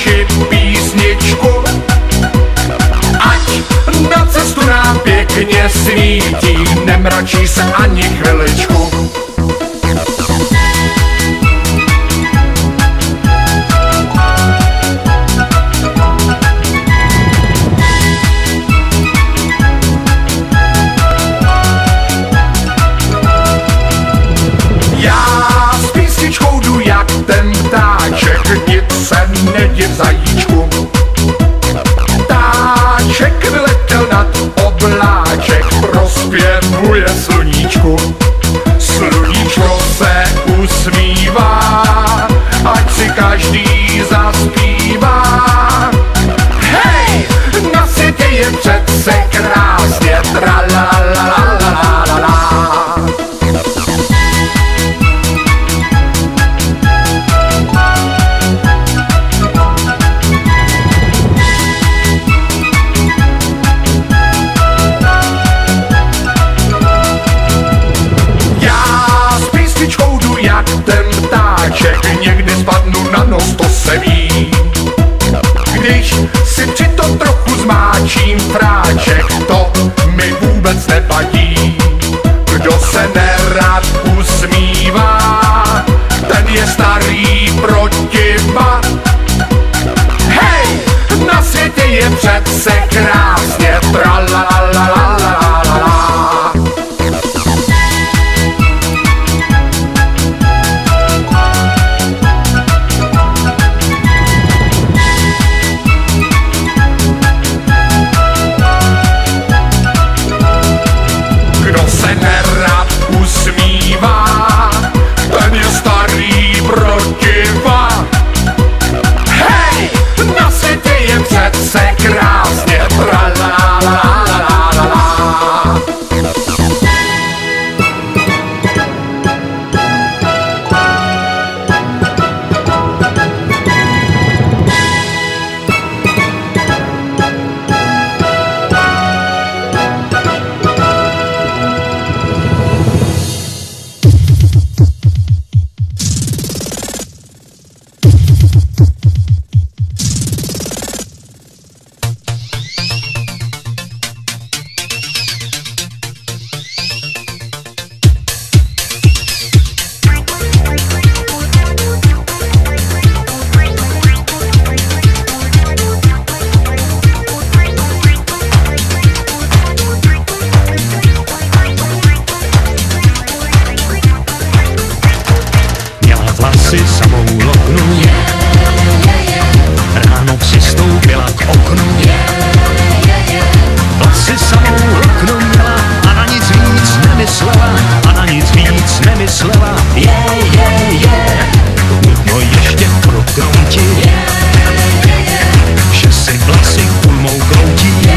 naši písničku, ať na cestu nám pěkně svítí, nemračí se ani chviličku. Nic se nediv, zajíčku. Ptáček vyletěl nad obláček, prospěvuje sluníčku. Sluníčko se usmívá, ať si každý zaspívá. Hej, na světě je přece krásně, tralalalalalalala. Někdy spadnu na nos, to se ví. Když si přitom trochu zmáčím fráček, to mi vůbec nevadí. Kdo se nerad usmívá, ten je starý protiba. Hej, na světě je přece krásně, tralalalalalalala. Nerad usmívá, ten je starý protiba. Hej, na světě je přece krásně, tralalalalalalala. Samou loknu, ráno přistoupila k oknu. Vlasy samou loknu měla a na nic víc nemyslela, a na nic víc nemyslela. Nutno ještě prokroutit, že si vlasy půlmou kroutí.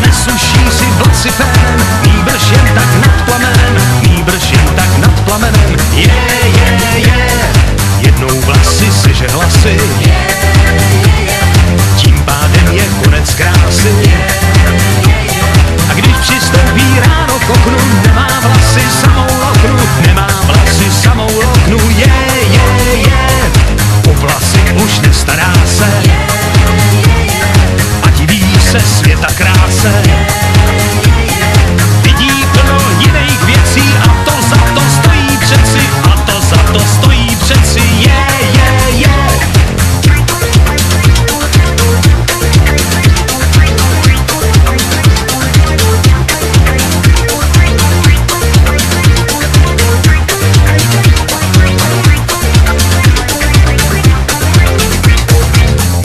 Nesuší si vlasy fénem, nýbrž jen tak nad plamenem, nýbrž jen tak nad plamenem. Jednou vlasy seže hlasy, tím pádem je konec krásy. A když přistoupí ráno k oknu, nemá vlasy samou loknu, nemá vlasy samou loknu. O vlasy už nestará se a diví se světa kráse. Vidí plno jiných věcí a to za to stojí přeci, a to za to stojí přeci.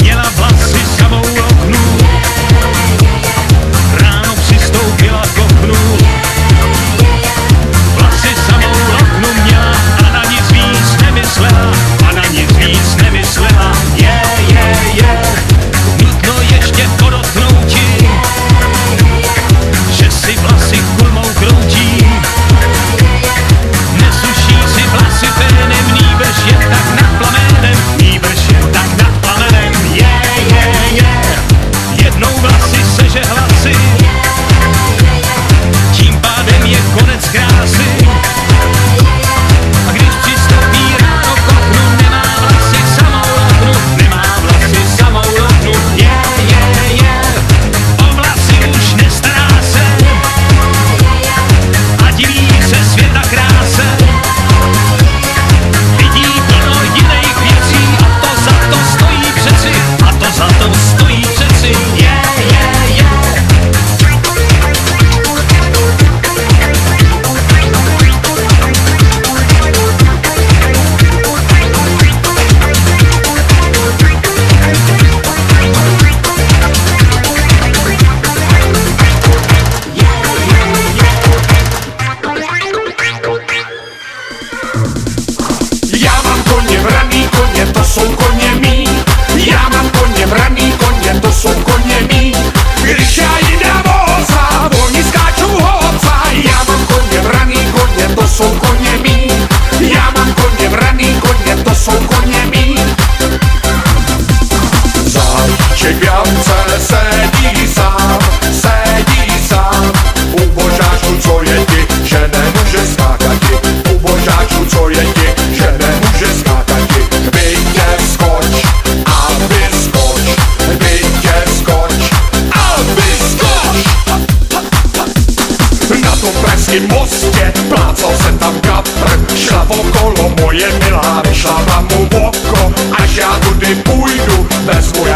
Měla vlasy samou loknu, pražským mostě, plácal se tam kapr, šla okolo moje milá, vyšla tam mu oko, až já tudy půjdu, vezmu